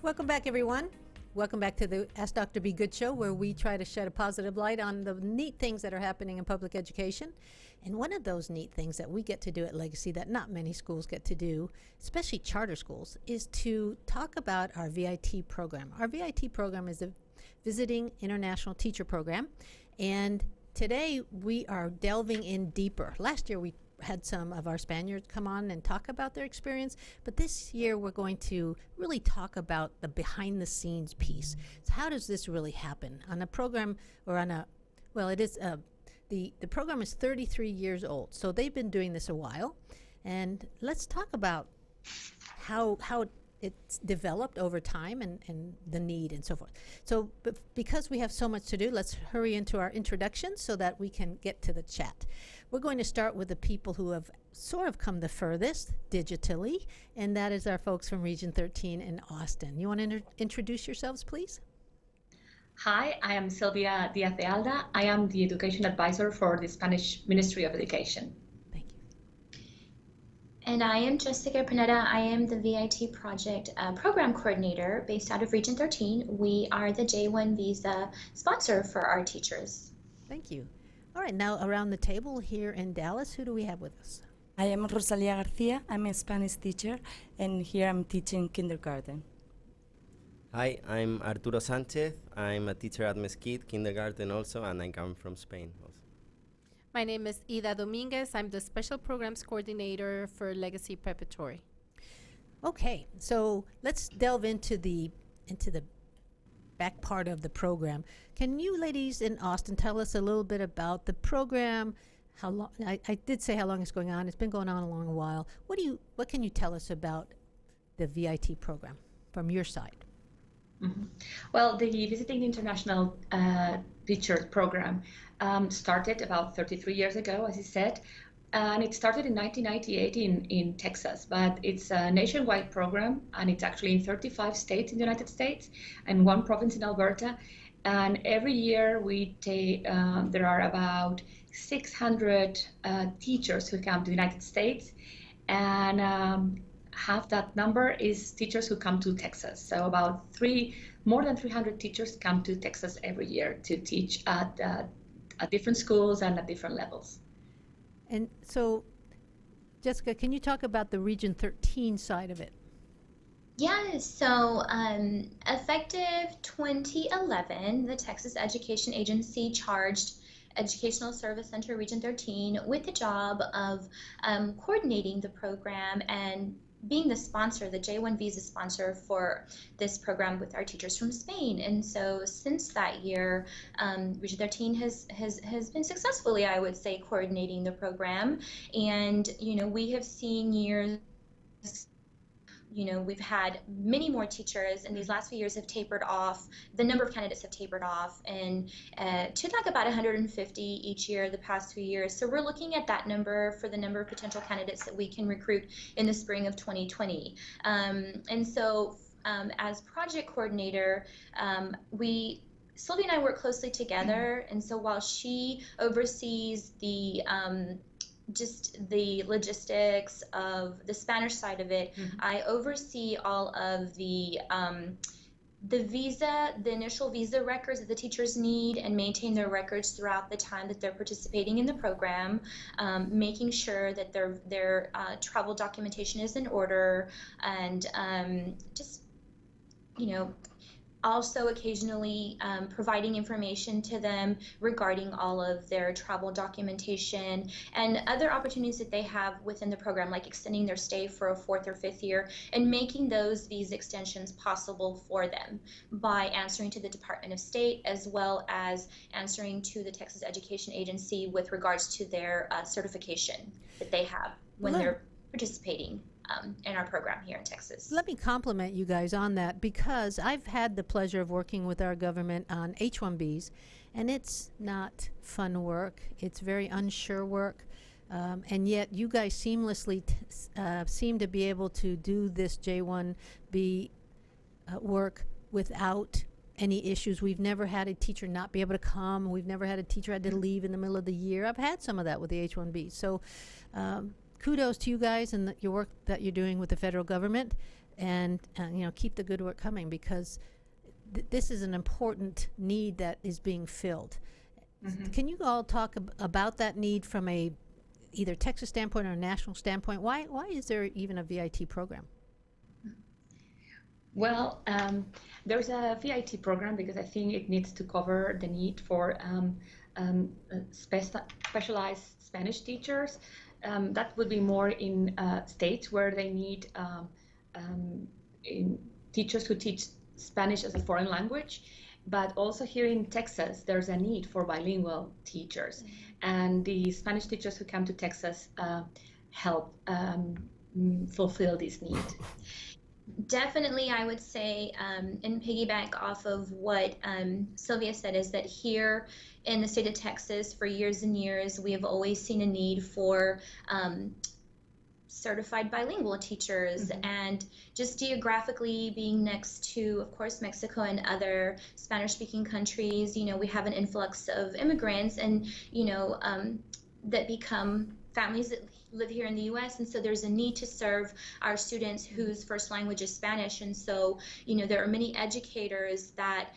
Welcome back, everyone. Welcome back to the Ask Dr. Be Good show, where we try to shed a positive light on the neat things that are happening in public education. And one of those neat things that we get to do at Legacy that not many schools get to do, especially charter schools, is to talk about our VIT program. Our VIT program is a Visiting International Teacher Program. And today we are delving in deeper. Last year we had some of our Spaniards come on and talk about their experience, but this year we're going to really talk about the behind the scenes piece. So how does this really happen on a program, or on a, well, it is the program is 33 years old, so they've been doing this a while, and let's talk about how it's developed over time and the need and so forth. So because we have so much to do, let's hurry into our introduction so that we can get to the chat. We're going to start with the people who have sort of come the furthest digitally, and that is our folks from Region 13 in Austin. You want to introduce yourselves, please? Hi, I am Silvia Diaz de Alda. I am the Education Advisor for the Spanish Ministry of Education. Thank you. And I am Jessica Pruneda. I am the VIT Project Program Coordinator based out of Region 13. We are the J1 visa sponsor for our teachers. Thank you. All right, now around the table here in Dallas, who do we have with us? I am Rosalia Garcia. I'm a Spanish teacher, and here I'm teaching kindergarten. Hi, I'm Arturo Sanchez. I'm a teacher at Mesquite Kindergarten also, and I come from Spain also. My name is Ida Dominguez. I'm the Special Programs Coordinator for Legacy Preparatory. Okay, so let's delve into the back part of the program. Can you ladies in Austin tell us a little bit about the program? How long? I did say how long it's going on. It's been going on a long while. What can you tell us about the VIT program from your side? Mm-hmm. Well, the Visiting International Teacher Program started about 33 years ago, as you said, and it started in 1998 in Texas, but it's a nationwide program, and it's actually in 35 states in the United States and one province in Alberta. And every year we take, there are about 600 teachers who come to the United States, and half that number is teachers who come to Texas. So about more than 300 teachers come to Texas every year to teach at different schools and at different levels. And so, Jessica, can you talk about the Region 13 side of it? Yes, so effective 2011, the Texas Education Agency charged Educational Service Center Region 13 with the job of coordinating the program and being the sponsor, the J1 visa sponsor for this program with our teachers from Spain. And so since that year, Region 13 has been successfully, I would say, coordinating the program. And, we have seen years, we've had many more teachers, and these last few years have tapered off. The number of candidates have tapered off, and to like about 150 each year the past few years. So we're looking at that number for the number of potential candidates that we can recruit in the spring of 2020. And so as project coordinator, Sylvia and I work closely together, and so while she oversees just the logistics of the Spanish side of it, I oversee all of the initial visa records that the teachers need and maintain their records throughout the time that they're participating in the program, making sure that their travel documentation is in order, and also occasionally providing information to them regarding all of their travel documentation and other opportunities that they have within the program, like extending their stay for a 4th or 5th year, and making those visa extensions possible for them by answering to the Department of State, as well as answering to the Texas Education Agency with regards to their certification that they have when they're participating in our program here in Texas. Let me compliment you guys on that, because I've had the pleasure of working with our government on H-1Bs, and it's not fun work. It's very unsure work. And yet you guys seamlessly seem to be able to do this J-1B work without any issues. We've never had a teacher not be able to come. We've never had a teacher had to leave in the middle of the year. I've had some of that with the H-1B. So kudos to you guys and your work that you're doing with the federal government, and keep the good work coming, because this is an important need that is being filled. Can you all talk about that need from a either Texas standpoint or a national standpoint? Why is there even a VIT program? Well, there's a VIT program because I think it needs to cover the need for specialized Spanish teachers. That would be more in states where they need teachers who teach Spanish as a foreign language. But also here in Texas, there's a need for bilingual teachers. And the Spanish teachers who come to Texas help fulfill this need. Definitely, I would say, and piggyback off of what Silvia said, is that here in the state of Texas, for years and years, we have always seen a need for certified bilingual teachers, and just geographically being next to, of course, Mexico and other Spanish-speaking countries, we have an influx of immigrants, and that become families that live here in the U.S., and so there's a need to serve our students whose first language is Spanish. And so there are many educators that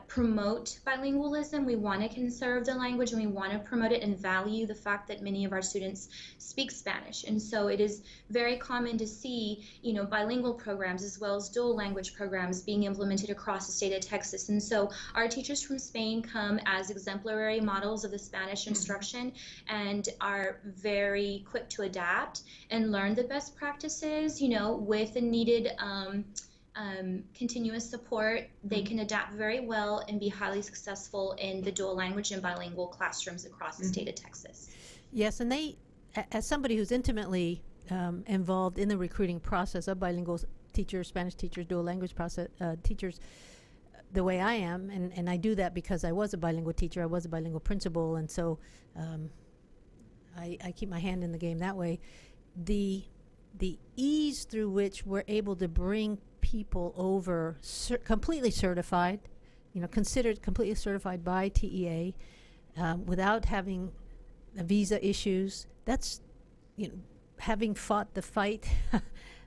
promote bilingualism. We want to conserve the language, and we want to promote it and value the fact that many of our students speak Spanish. And so it is very common to see, bilingual programs as well as dual language programs being implemented across the state of Texas. And so our teachers from Spain come as exemplary models of the Spanish instruction and are very quick to adapt and learn the best practices, with the needed continuous support. They can adapt very well and be highly successful in the dual language and bilingual classrooms across the state of Texas. Yes, and they, as somebody who's intimately involved in the recruiting process of bilingual teachers, Spanish teachers, dual language teachers, the way I am, and I do that because I was a bilingual teacher, I was a bilingual principal, and so I keep my hand in the game that way. The ease through which we're able to bring people over completely certified, considered completely certified by TEA, without having visa issues. That's, having fought the fight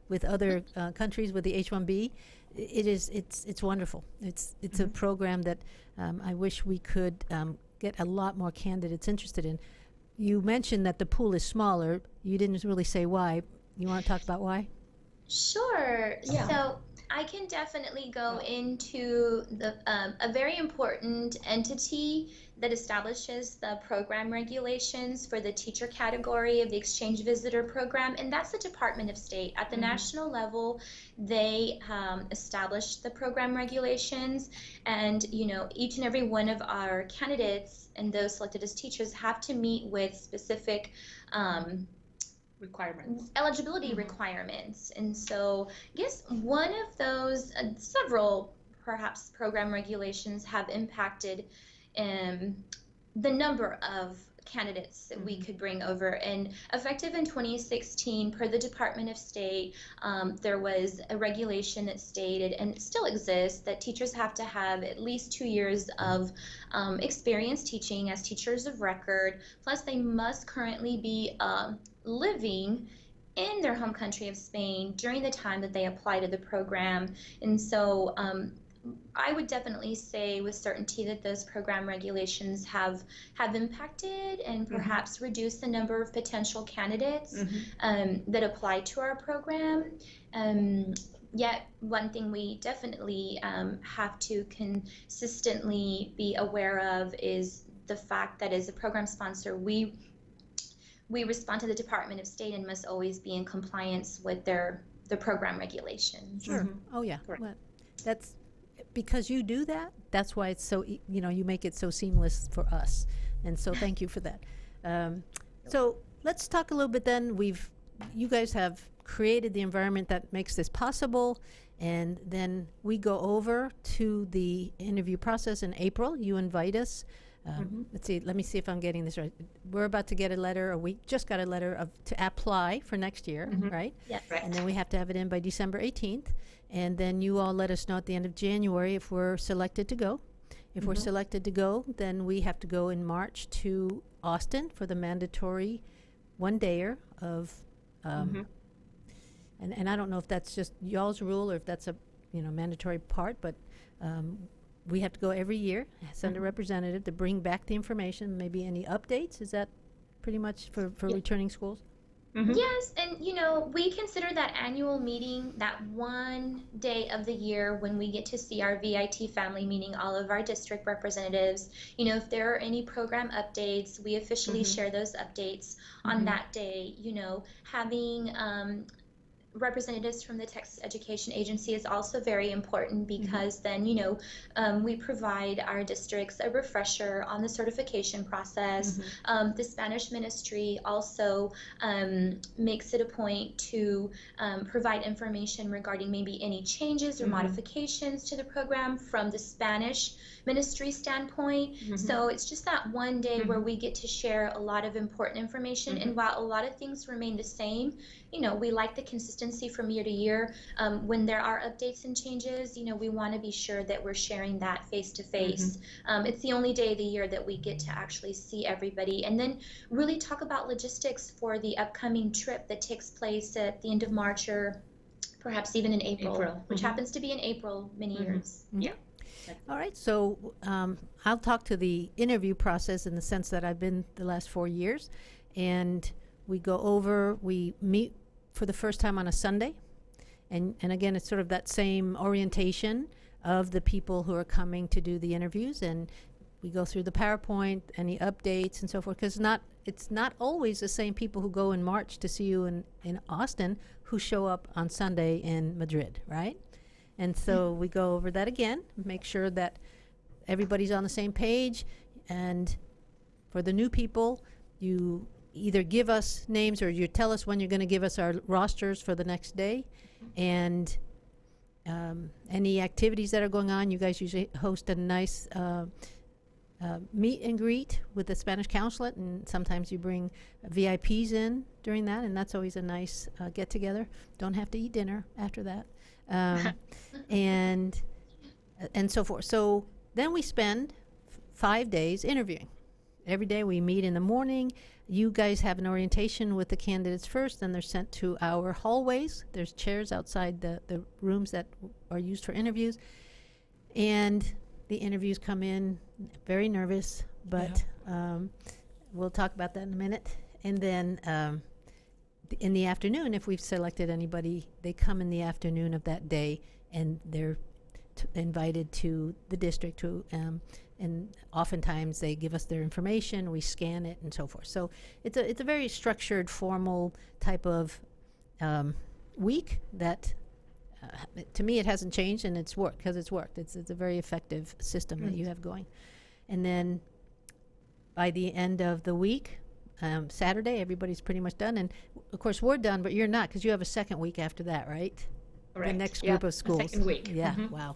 with other countries with the H-1B. It's wonderful. It's a program that I wish we could get a lot more candidates interested in. You mentioned that the pool is smaller. You didn't really say why. You want to talk about why? Sure. Yeah. So I can definitely go into a very important entity that establishes the program regulations for the teacher category of the exchange visitor program, and that's the Department of State. At the national level, they establish the program regulations, and each and every one of our candidates and those selected as teachers have to meet with specific eligibility requirements. And so I guess one of those, several perhaps program regulations have impacted the number of candidates that we could bring over. And effective in 2016, per the Department of State, there was a regulation that stated, and it still exists, that teachers have to have at least 2 years of experience teaching as teachers of record, plus they must currently be living in their home country of Spain during the time that they apply to the program. And so I would definitely say with certainty that those program regulations have impacted and perhaps reduced the number of potential candidates that apply to our program. Yet one thing we definitely have to consistently be aware of is the fact that as a program sponsor, we respond to the Department of State and must always be in compliance with the program regulations. Sure. Oh yeah. Well, that's because you do that. That's why it's so you make it so seamless for us, and so thank you for that. So let's talk a little bit then. We've you guys have created the environment that makes this possible, and then we go over to the interview process in April. You invite us. Let me see if I'm getting this right. We're about to get a letter, or we just got a letter to apply for next year, right? Yes. Right. And then we have to have it in by December 18th. And then you all let us know at the end of January if we're selected to go. If we're selected to go, then we have to go in March to Austin for the mandatory one-dayer of, and I don't know if that's just y'all's rule or if that's a mandatory part, but we have to go every year, send a representative to bring back the information, maybe any updates. Is that pretty much for returning schools? Yes, and we consider that annual meeting that one day of the year when we get to see our VIT family, meaning all of our district representatives. If there are any program updates, we officially share those updates on that day. Having representatives from the Texas Education Agency is also very important because then, we provide our districts a refresher on the certification process. The Spanish ministry also makes it a point to provide information regarding maybe any changes or modifications to the program from the Spanish ministry standpoint. So it's just that one day where we get to share a lot of important information. And while a lot of things remain the same, we like the consistency from year to year. When there are updates and changes, we want to be sure that we're sharing that face to face. It's the only day of the year that we get to actually see everybody and then really talk about logistics for the upcoming trip that takes place at the end of March or perhaps even in April. Which happens to be in April many years. Yeah. All right, so I'll talk to the interview process in the sense that I've been the last 4 years, and we meet for the first time on a Sunday, and again, it's sort of that same orientation of the people who are coming to do the interviews, and we go through the PowerPoint, any updates and so forth, because it's not always the same people who go in March to see you in Austin who show up on Sunday in Madrid, right? And so we go over that again, make sure that everybody's on the same page. And for the new people, you either give us names or you tell us when you're going to give us our rosters for the next day. And any activities that are going on, you guys usually host a nice meet and greet with the Spanish consulate. And sometimes you bring VIPs in during that. And that's always a nice get together. Don't have to eat dinner after that. And so forth. So then we spend 5 days interviewing. Every day we meet in the morning. You guys have an orientation with the candidates first, then they're sent to our hallways. There's chairs outside the rooms that are used for interviews. And the interviews come in very nervous, but we'll talk about that in a minute. And then in the afternoon, if we've selected anybody, they come in the afternoon of that day, and they're invited to the district to, and oftentimes they give us their information, we scan it, and so forth. So it's a very structured, formal type of week that, to me, it hasn't changed, and it's worked because it's worked. It's a very effective system that you have going. And then by the end of the week, Saturday, everybody's pretty much done. And of course, we're done, but you're not, because you have a second week after that, right? Correct. The next group of schools. Second week. Yeah. Wow.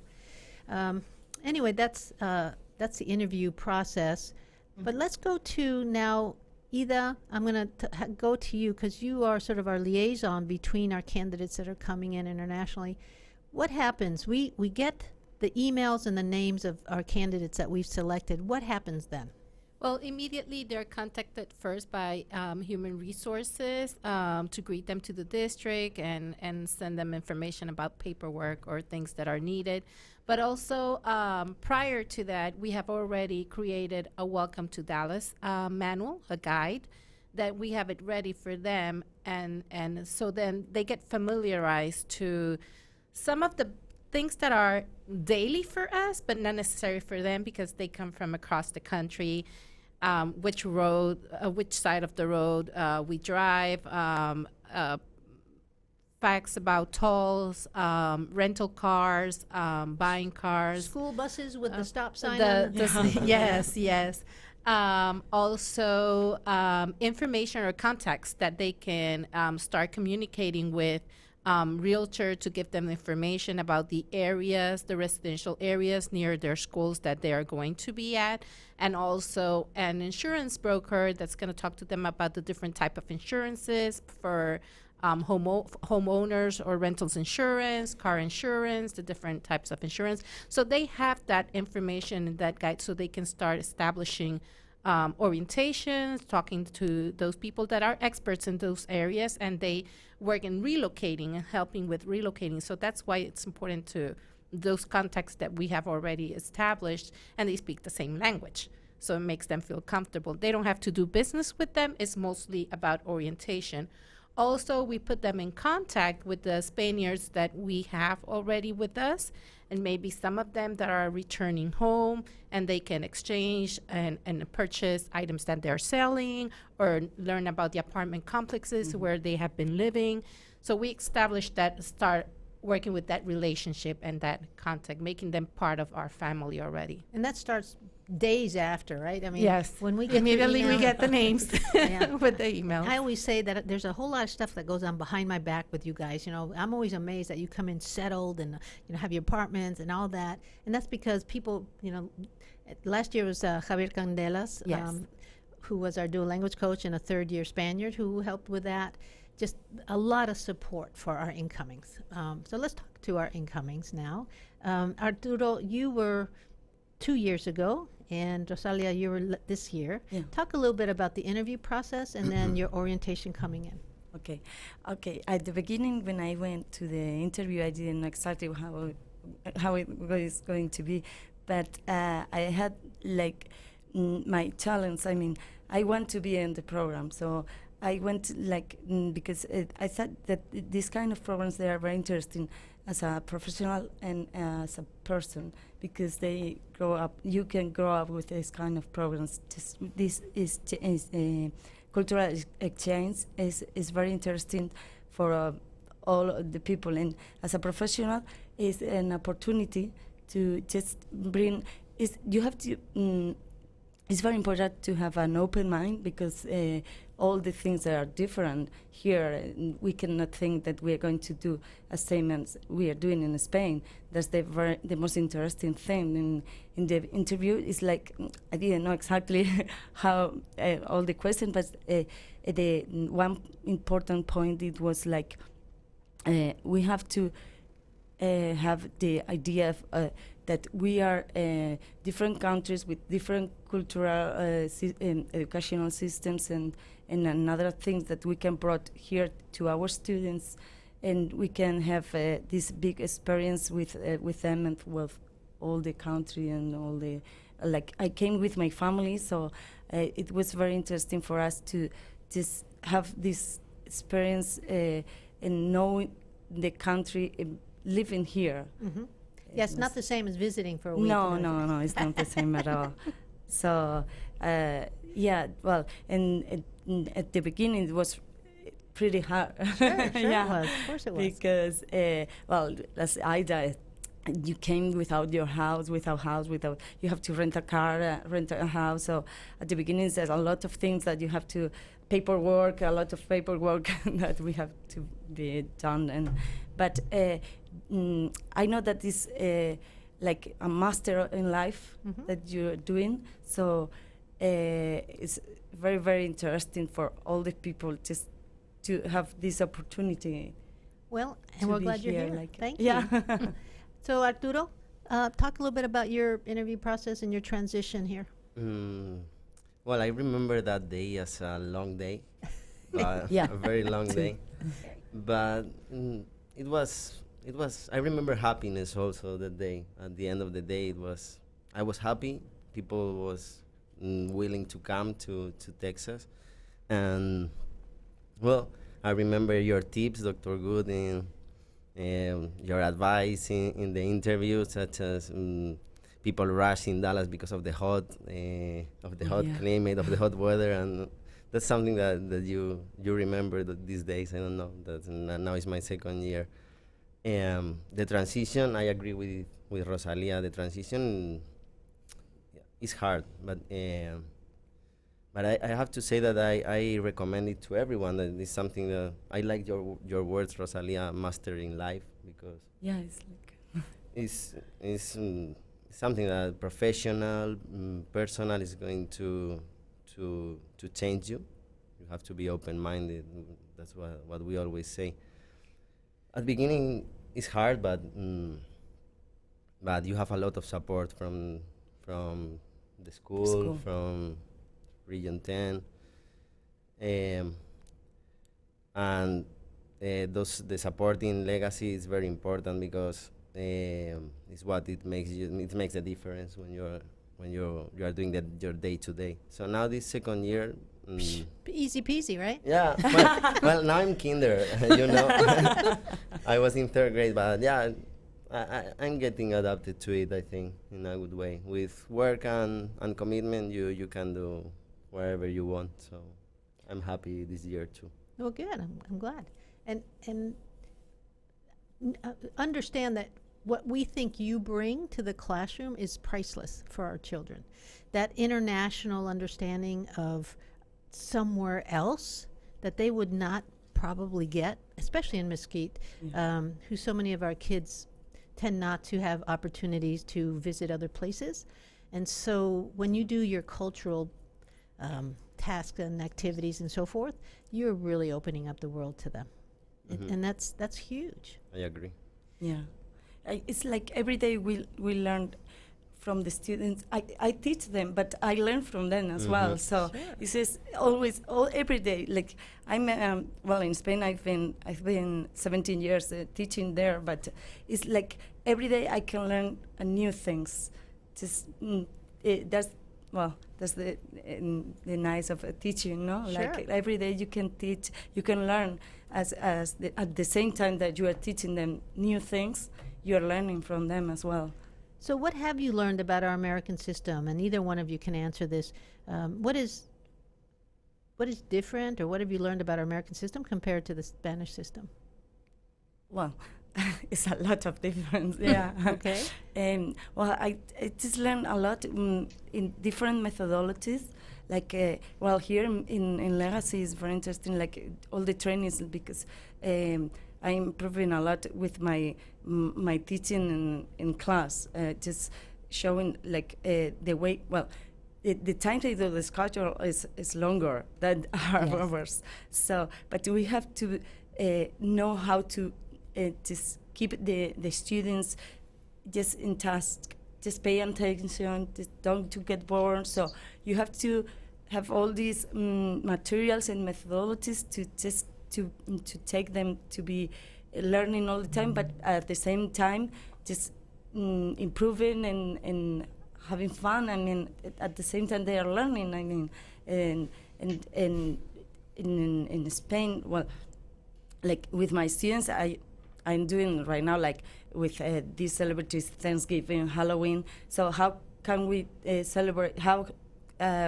Anyway, that's the interview process. But let's go to now, Ida. I'm going to go to you because you are sort of our liaison between our candidates that are coming in internationally. What happens? We get the emails and the names of our candidates that we've selected. What happens then? Well, immediately they're contacted first by Human Resources to greet them to the district and send them information about paperwork or things that are needed. But also, prior to that, we have already created a Welcome to Dallas manual, a guide, that we have it ready for them. And so then they get familiarized to some of the things that are daily for us, but not necessary for them because they come from across the country. Which road, which side of the road we drive, facts about tolls, rental cars, buying cars. School buses with the stop sign The, on the yes, yes. Also, information or contacts that they can start communicating with realtor to give them information about the areas, the residential areas near their schools that they are going to be at, and also an insurance broker that's going to talk to them about the different type of insurances for homeowners or rentals insurance, car insurance, the different types of insurance. So they have that information and that guide so they can start establishing orientations, talking to those people that are experts in those areas, and they work in relocating and helping with relocating. So that's why it's important to those contacts that we have already established, and they speak the same language. So it makes them feel comfortable. They don't have to do business with them. It's mostly about orientation. Also, we put them in contact with the Spaniards that we have already with us, and maybe some of them that are returning home, and they can exchange and purchase items that they're selling or learn about the apartment complexes where they have been living. So we established that, start working with that relationship and that contact, making them part of our family already. And that starts days after, right? I mean, Yes. when we get Immediately your we email- get the names Yeah. with the emails. I always say that there's a whole lot of stuff that goes on behind my back with you guys. You know, I'm always amazed that you come in settled and have your apartments and all that. And that's because people, last year was Javier Candelas, Yes. who was our dual language coach and a third-year Spaniard who helped with that. Just a lot of support for our incomings. So let's talk to our incomings now. Arturo, you were 2 years ago, and Rosalia, you were this year. Yeah. Talk a little bit about the interview process and then your orientation coming in. Okay. At the beginning, when I went to the interview, I didn't know exactly how it was going to be, but I had my challenge. I mean, I want to be in the program, so I went because I thought that these kind of programs, they are very interesting as a professional and as a person, because they grow up. You can grow up with this kind of programs. This is cultural exchange is very interesting for all the people, and as a professional, is an opportunity to just bring. You have to. It's very important to have an open mind, because all the things that are different here, we cannot think that we are going to do the same as we are doing in Spain. That's the most interesting thing in the interview. Is I didn't know exactly how all the questions, but the one important point, it was we have to have the idea of that we are different countries with different cultural educational systems and another things that we can brought here to our students, and we can have this big experience with them and with all the country and all the I came with my family, so it was very interesting for us to just have this experience and know the country, living here. Mm-hmm. Yeah, it's not the same as visiting for a week. No, it's not the same at all. So, and at the beginning it was pretty hard. Sure it was. Of course it was. Because, as Alda, you came without your house, you have to rent a car, rent a house. So at the beginning there's a lot of things that you have to, a lot of paperwork that we have to be done. But I know that this like a master in life that you're doing. So it's very, very interesting for all the people just to have this opportunity. Well, and we're glad you're here. Thank you. Yeah. So Arturo, talk a little bit about your interview process and your transition here. Well, I remember that day as a long day, Yeah. a very long day. But it was. I remember happiness also that day. At the end of the day, I was happy. People was willing to come to Texas, and well, I remember your tips, Dr. Good, and your advice in the interview, such as people rush in Dallas because of the hot climate, of the hot weather, and that's something that you remember these days. I don't know. Now is my second year. The transition, I agree with Rosalia. The transition is hard, but I have to say that I recommend it to everyone. That it's something that I like your words, Rosalia, mastering life, because Yeah, it's like it's something that professional, personal is going to change you. You have to be open-minded. That's what we always say. At the beginning, it's hard, but you have a lot of support from the school. From Region 10, and the supporting legacy is very important, because it's what it makes a difference when you are doing your day to day. So now this second year. Easy peasy, right? Yeah. Well, now I'm kinder. I was in third grade, but yeah, I'm getting adapted to it. I think in a good way. With work and commitment, you can do wherever you want. So I'm happy this year too. Well, good. I'm glad. And understand that what we think you bring to the classroom is priceless for our children. That international understanding of somewhere else that they would not probably get, especially in Mesquite, who so many of our kids tend not to have opportunities to visit other places. And so when you do your cultural tasks and activities and so forth, you're really opening up the world to them. And that's huge. I agree. Yeah. It's like every day we learn from the students. I teach them, but I learn from them as well. So it's just every day. Like I'm in Spain. I've been 17 years teaching there, but it's like every day I can learn new things. Just that's the nice of teaching, no? Sure. Like every day you can teach, you can learn at the same time that you are teaching them new things, you are learning from them as well. So what have you learned about our American system? And either one of you can answer this. What is different, or what have you learned about our American system compared to the Spanish system? Well, it's a lot of difference, yeah. Okay. I just learned a lot in different methodologies. Like, here in Legacy is very interesting, like all the trainings, because I'm improving a lot with my teaching in class, just showing like the way, the timetable of the schedule is longer than ours. So, but we have to know how to just keep the students just in task, just pay attention, just don't to get bored. So you have to have all these materials and methodologies to take them to be learning all the time, but at the same time just improving and having fun. I mean, at the same time they are learning. I mean, and in Spain, like with my students, I'm doing right now, like with these celebrities, Thanksgiving, Halloween. So how can we celebrate? How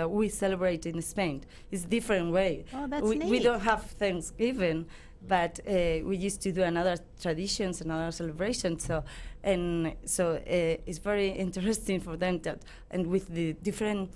we celebrate in Spain? It's different way. Oh, that's we neat. don't have Thanksgiving, but we used to do another traditions, another celebration. So it's very interesting for them and with the different.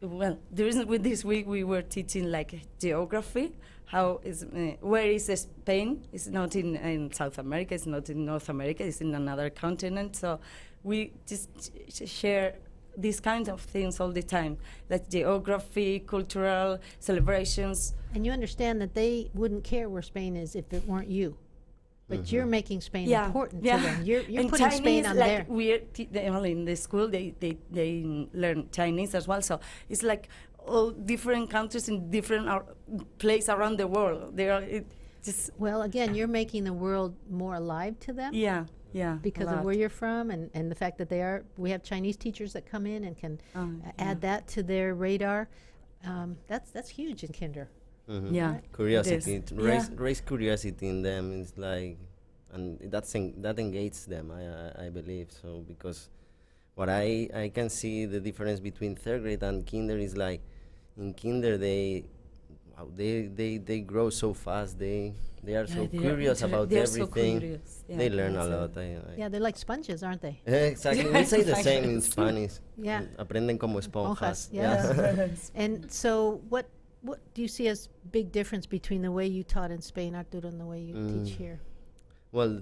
Well, the reason with this week we were teaching like geography. How is where is Spain? It's not in South America. It's not in North America. It's in another continent. So we just share these kinds of things all the time, like geography, cultural celebrations. And you understand that they wouldn't care where Spain is if it weren't you. But you're making Spain important to them. You're and putting Chinese, Spain on like there. In the school they learn Chinese as well. So it's like all different countries in different place around the world. Well, again, you're making the world more alive to them. Yeah, Because of where you're from and the fact that we have Chinese teachers that come in and can add that to their radar. That's huge in kinder. Yeah, Curiosity, raise curiosity in them. It's like, and that engages them. I believe so, because what I can see the difference between third grade and kinder is like, in kinder wow, they grow so fast. They are so curious about they're everything. So curious. Yeah, they learn a that's lot. Yeah, they're like sponges, aren't they? Exactly. We say the same in Spanish. Yeah. Aprenden como esponjas. Yes. And so what do you see as big difference between the way you taught in Spain, Arturo, and the way you teach here? Well,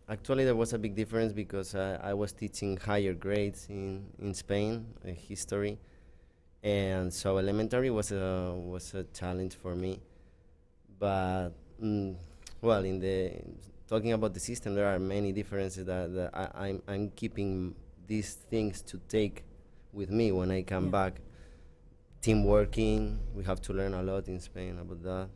actually, there was a big difference because I was teaching higher grades in Spain, history, and so elementary was a challenge for me. But well, talking about the system, there are many differences that I'm keeping these things to take with me when I come back. Team working, we have to learn a lot in Spain about that.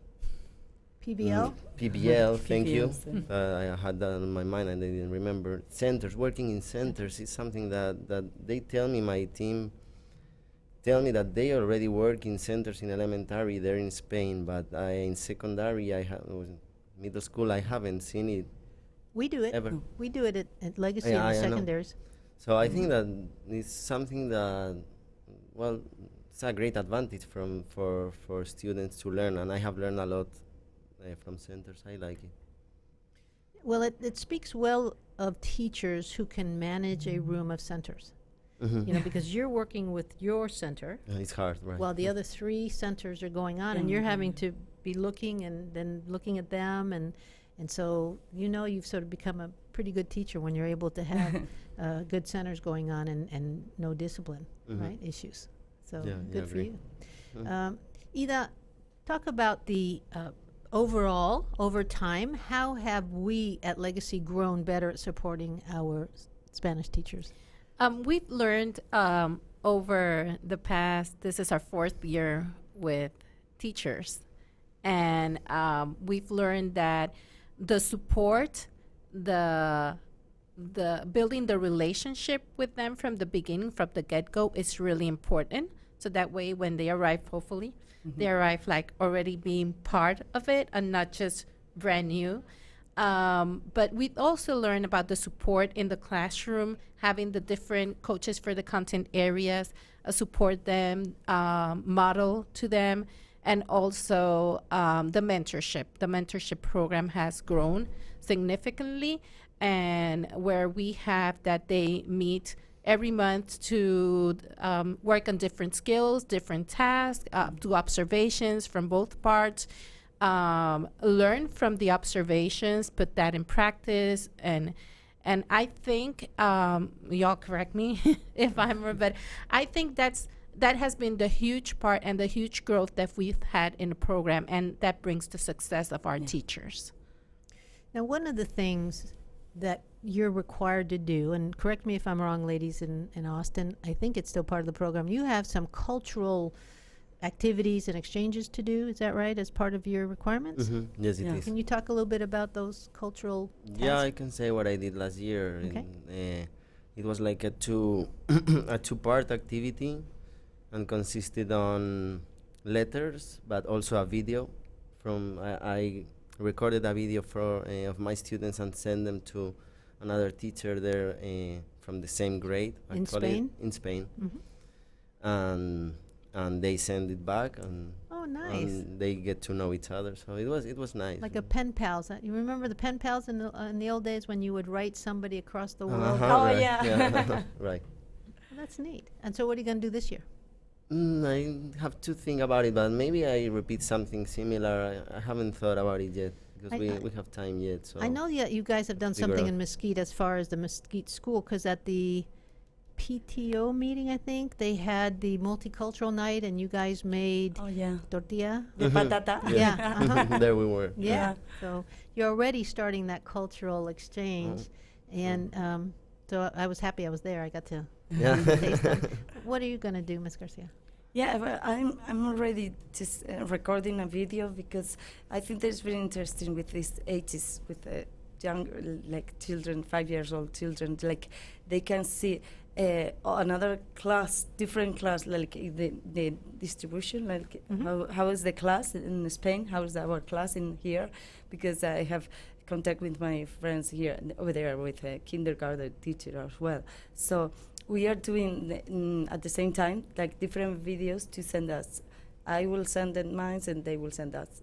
PBL? PBL, thank you. PBL, I had that on my mind and I didn't remember. Centers, working in centers is something that they tell me, my team tell me that they already work in centers in elementary there in Spain, but in secondary, middle school, I haven't seen it. We do it. Ever. We do it at Legacy Yeah, and the I know. secondaries. So I think that it's something that, well, it's a great advantage for students to learn, and I have learned a lot from centers. I like it. Well, it speaks well of teachers who can manage a room of centers. You know, because you're working with your center, It's hard, right? while the other 3 centers are going on, and you're having to be looking and then looking at them, and so you've sort of become a pretty good teacher when you're able to have good centers going on and no discipline, right, issues. So good for you. Ida, talk about the overall, over time, how have we at Legacy grown better at supporting our Spanish teachers? We've learned over the past, this is our 4th year with teachers, and we've learned that the support, the building the relationship with them from the beginning, from the get-go, is really important. So that way when they arrive, hopefully, they arrive like already being part of it and not just brand new. But we've also learned about the support in the classroom, having the different coaches for the content areas, support them, model to them, and also the mentorship. The mentorship program has grown significantly, and where we have that they meet every month to work on different skills, different tasks, do observations from both parts, learn from the observations, put that in practice, and I think y'all correct me if I'm wrong, but I think that has been the huge part and the huge growth that we've had in the program, and that brings the success of our teachers. Now, one of the things that you're required to do, and correct me if I'm wrong, ladies in Austin, I think it's still part of the program, you have some cultural activities and exchanges to do, is that right, as part of your requirements? Yes, it is. Can you talk a little bit about those cultural tasks? Yeah, I can say what I did last year. Okay. And, it was like a two-part activity, and consisted on letters, but also a video. I recorded a video of my students and sent them to another teacher there from the same grade. In Spain? In Spain. Mm-hmm. And they send it back, and nice. And they get to know each other. So it was nice. Like a Penpals. You remember the Penpals in the old days when you would write somebody across the world? Right. Yeah. Right. Well, that's neat. And so what are you going to do this year? I have to think about it, but maybe I repeat something similar. I haven't thought about it yet, because we have time yet. So I know that you guys have done figure something out. in Mesquite as far as the Mesquite school, because at the PTO meeting, I think, they had the multicultural night, and you guys made Oh, yeah. tortilla. The patata. Yeah. Uh-huh. There we were. Yeah. So you're already starting that cultural exchange. And so I was happy I was there. I got to Yeah. taste them. What are you going to do, Ms. Garcia? Yeah, well, I'm already just recording a video, because I think that's very interesting with these ages, with young, like children, 5 years old children, like they can see another class, different class, like the distribution, like how is the class in Spain, how is our class in here, because I have contact with my friends here over there with a kindergarten teacher as well. So we are doing at the same time like different videos to send us I will send them mine, and they will send us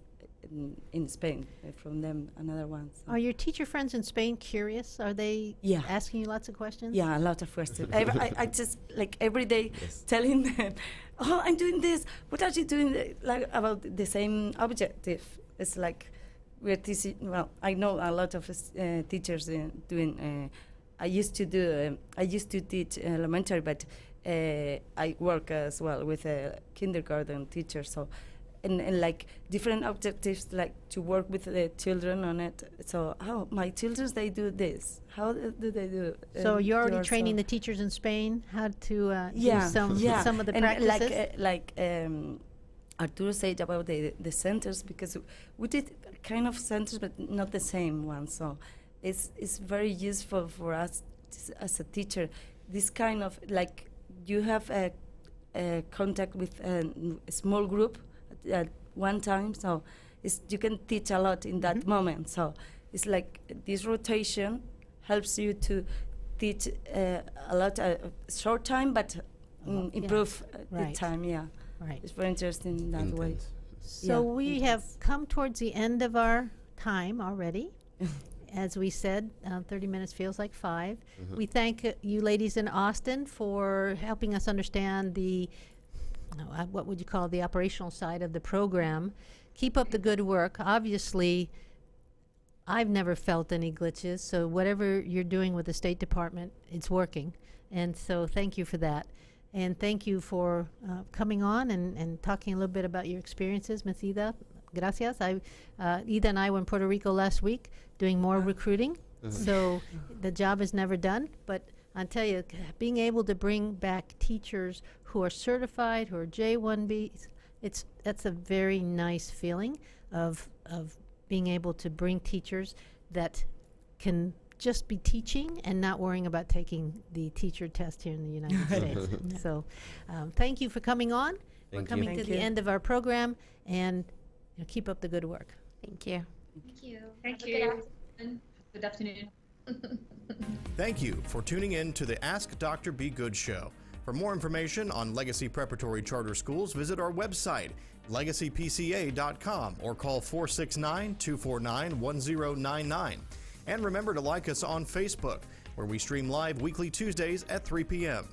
in Spain from them another one. So. Are your teacher friends in Spain curious? Are they asking you lots of questions? Yeah, a lot of questions. I just like every day telling them, "Oh, I'm doing this. What are you doing?" Like about the same objective. It's like we're teaching. Well, I know a lot of teachers doing. I used to teach elementary, but I work as well with a kindergarten teacher. So. And like different objectives, like to work with the children on it. So, my children, they do this. How do they do? So you're already training the teachers in Spain how to do some of the practices? Like Arturo said about the centers, because we did kind of centers, but not the same one. So it's very useful for us as a teacher. This kind of, like, you have a contact with a small group at one time, so you can teach a lot in that moment. So it's like this rotation helps you to teach a lot short time, but improve the time. Yeah, right. It's very interesting in that way. So we have come towards the end of our time already. As we said, 30 minutes feels like 5. We thank you ladies in Austin for helping us understand the what would you call the operational side of the program. Keep up the good work. Obviously, I've never felt any glitches, so whatever you're doing with the State Department, it's working. And so thank you for that. And thank you for coming on and talking a little bit about your experiences, Ms. Ida. Gracias. Ida and I were in Puerto Rico last week doing more recruiting, so the job is never done, but I tell you, being able to bring back teachers who are certified, who are J1Bs, that's a very nice feeling of being able to bring teachers that can just be teaching and not worrying about taking the teacher test here in the United States. So thank you for coming on. We're coming to the end of our program, and keep up the good work. Thank you. Thank you. Thank you. Good afternoon. Thank you for tuning in to the Ask Dr. Be Good show. For more information on Legacy Preparatory Charter Schools, visit our website, legacypca.com, or call 469-249-1099. And remember to like us on Facebook, where we stream live weekly Tuesdays at 3 p.m.